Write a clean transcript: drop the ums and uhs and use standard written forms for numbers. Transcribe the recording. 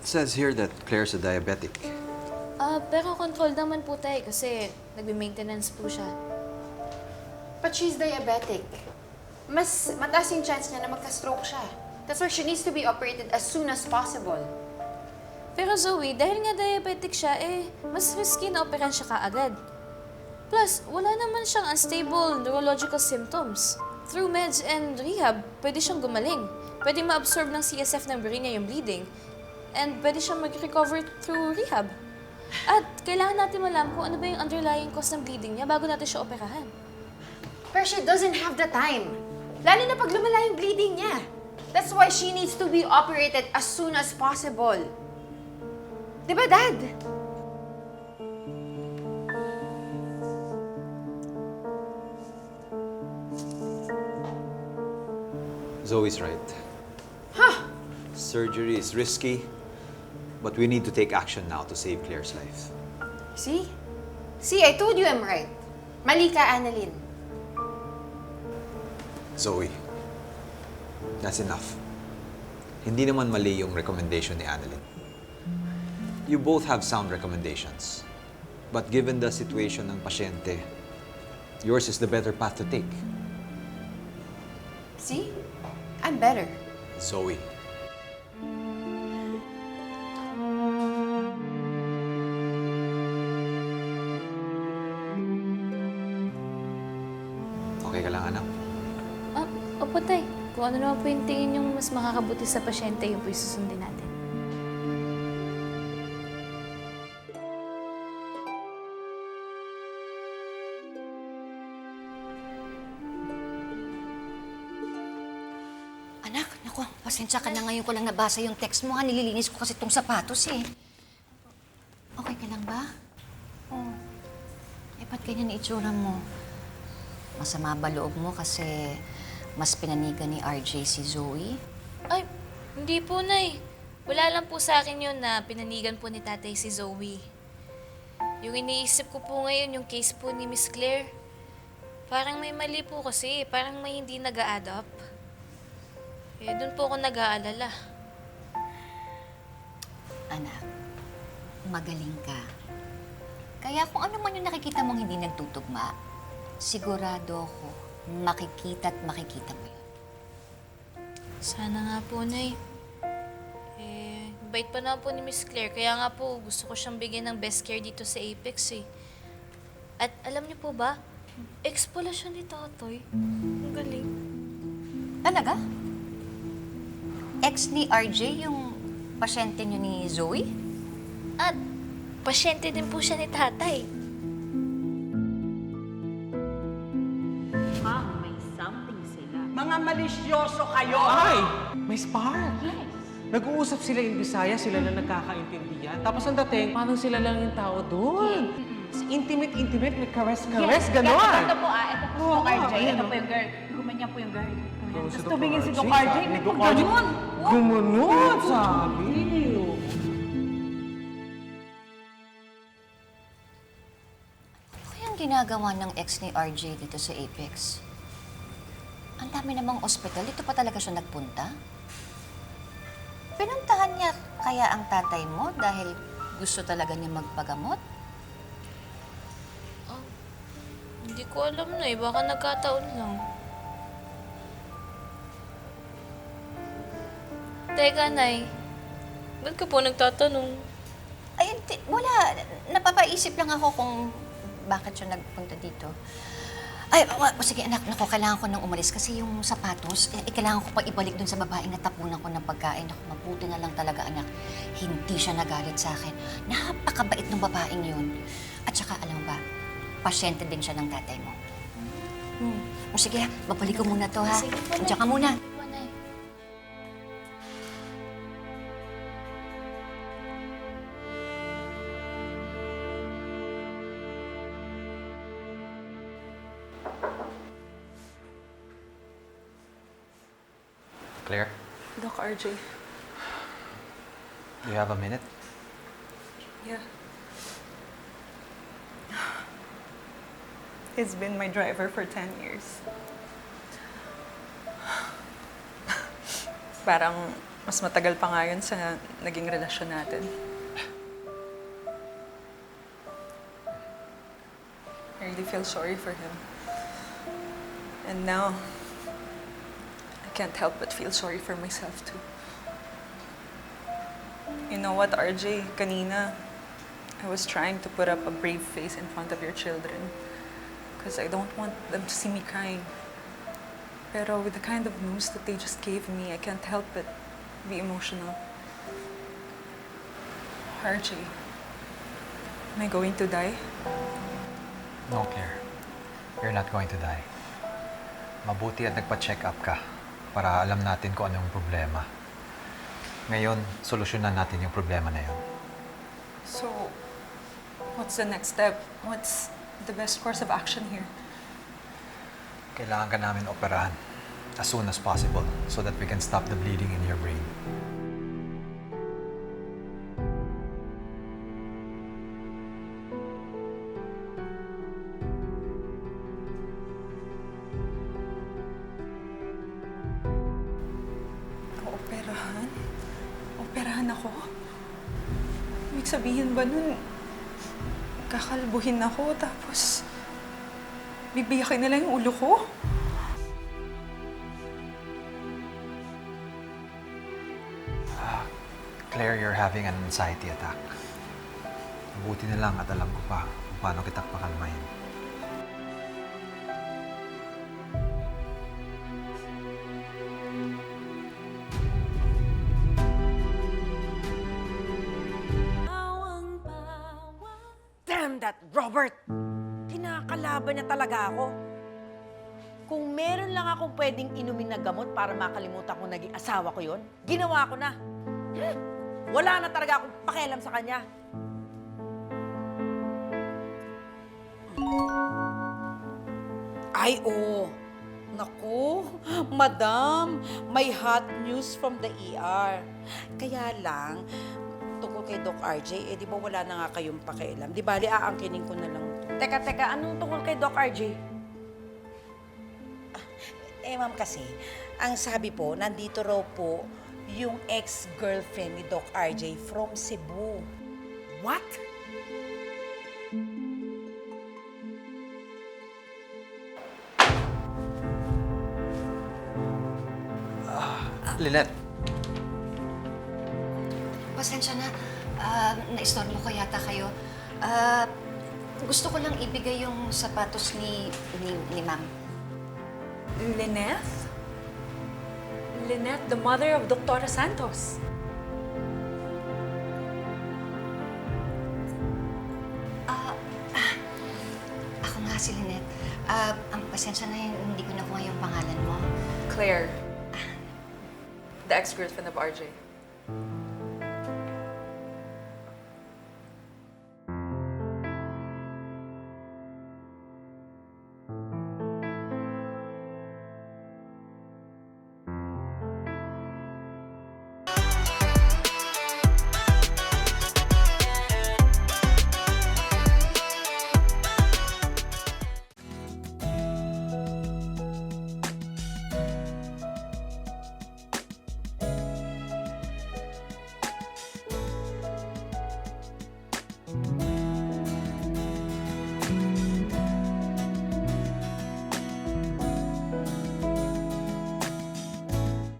It says here that Claire's a diabetic. Pero controlled naman po tayo kasi nagbe-maintenance po siya. But she's diabetic. Mas mataas yung chance niya na magka-stroke siya. That's why she needs to be operated as soon as possible. Pero Zoe, dahil nga diabetic siya, mas risky na operan siya kaagad. Plus, wala naman siyang unstable neurological symptoms. Through meds and rehab, pwede siyang gumaling. Pwede ma-absorb ng CSF ng brain niya yung bleeding. And pwede siyang mag-recover through rehab. At kailangan natin malaman kung ano ba yung underlying cause ng bleeding niya bago natin siya operahan. Pero she doesn't have the time. Lalo na pag lumala yung bleeding niya. That's why she needs to be operated as soon as possible. Diba, Dad? Zoe's right. Huh? Surgery is risky, but we need to take action now to save Claire's life. See? See, I told you I'm right. Mali ka, Annalyn. Zoe, that's enough. Hindi naman mali yung recommendation ni Annalyn. You both have sound recommendations. But given the situation ng pasyente, yours is the better path to take. See? I'm better. Zoe. Okay ka lang, anak? Opo, tay. Kung ano naman po yung tingin yung mas makakabuti sa pasyente, yung po yung susundin natin. Anak, naku, pasensya ka na ngayon ko lang nabasa yung text mo ha. Nililinis ko kasi itong sapatos eh. Okay ka lang ba? Oh. Ba't ganyan ang itsura mo? Masama ba loob mo kasi mas pinanigan ni RJ si Zoe? Ay, hindi po, Nay. Wala lang po sa akin yun na pinanigan po ni tatay si Zoe. Yung iniisip ko po ngayon, yung case po ni Miss Claire, parang may mali po kasi, parang may hindi nag-a-add up. Doon po ako nag-aalala. Anak, magaling ka. Kaya kung ano man yung nakikita mong hindi nagtutugma, sigurado ako makikita at makikita mo yun. Sana nga po, Nay. Bait pa naman po ni Miss Claire, kaya nga po gusto ko siyang bigyan ng best care dito sa Apex eh. At alam niyo po ba, ex pala siya ni Totoy. Ang galing. Talaga? Ex ni RJ yung pasyente niyo ni Zoe? At pasyente din po siya ni tatay. May something sila. Mga malisyoso kayo! Ay! May spark! Yes. Nag-uusap sila in Bisaya, sila lang nagkakaintindihan. Tapos ang dating, parang sila lang yung tao doon. Intimate, may caress, gano'n. Ito po ito po Oo, si RJ. ayan, Ito oh. po yung girl. Gumanyan po yung girl. Oh, Tapos si tumingin si Doc RJ, RJ. sabi ni May Doc pag RJ, ganun. Gumanon, sabi. Ano kayang ginagawa ng ex ni RJ dito sa Apex? Ang dami namang ospital. Dito pa talaga siya nagpunta? Pinuntahan niya kaya ang tatay mo dahil gusto talaga niya magpagamot? Hindi ko alam na eh, baka nagkataon lang. Teka, Nay. Ba't ka po nagtatanong? Ay, wala. Napapaisip lang ako kung bakit siya nagpunta dito. Ay, sige anak, naku, kailangan ko nang umalis kasi yung sapatos, kailangan ko pa ibalik dun sa babaeng natapunan ko ng pagkain. Naku, mabuti na lang talaga anak. Hindi siya nagalit sa akin. Napakabait ng babaeng yun. At saka, alam mo ba, pasyente din siya ng tatay mo. O sige ha, babalik ko muna to ha. Sige po, Nay. Diyan ka muna. Sige po, Nay. Claire, Doc RJ. do you have a minute? Yeah. He's been my driver for 10 years. Parang Mas matagal pa nga yun sa naging relasyon natin. I really feel sorry for him. And now, I can't help but feel sorry for myself too. You know what, RJ? Kanina, I was trying to put up a brave face in front of your children because I don't want them to see me crying. Pero with the kind of news that they just gave me, I can't help but be emotional. RJ, am I going to die? No, Claire. You're not going to die. Mabuti at nagpa-check up ka para alam natin kung ano yung problema. Ngayon, solusyonan natin yung problema na yun. So, what's the next step? What's the best course of action here? Kailangan ka namin operahan as soon as possible so that we can stop the bleeding in your brain. Operahan? Operahan ako? Ibig sabihin ba nun, kakalbuhin ako tapos bibiyakin nila yung ulo ko? Claire, you're having an anxiety attack. Mabuti na lang at alam ko pa kung paano kita pakalmahin. Damn that Robert! Kinakalaban niya talaga ako. Kung meron lang akong pwedeng inumin na gamot para makalimutan kong naging asawa ko yon, ginawa ko na. Wala na talaga akong pakialam sa kanya. Ay, oo. Naku, madam, may hot news from the ER. Kaya lang, tungkol kay Doc RJ, di ba wala na nga kayong pakialam? Di bali, aangkinin ko na lang to. Teka, anong tungkol kay Doc RJ? Ma'am, kasi, ang sabi po, nandito raw po yung ex-girlfriend ni Doc RJ from Cebu. What? Lynette, Pasensya na. Na-istorbo ko yata kayo. Gusto ko lang ibigay yung sapatos ni ma'am. Lynette? Lynette, the mother of Dr. Santos. Ako nga si Lynette. Ang pasensya na yun, hindi ko nakuha yung pangalan mo. Claire, the ex-girlfriend of RJ.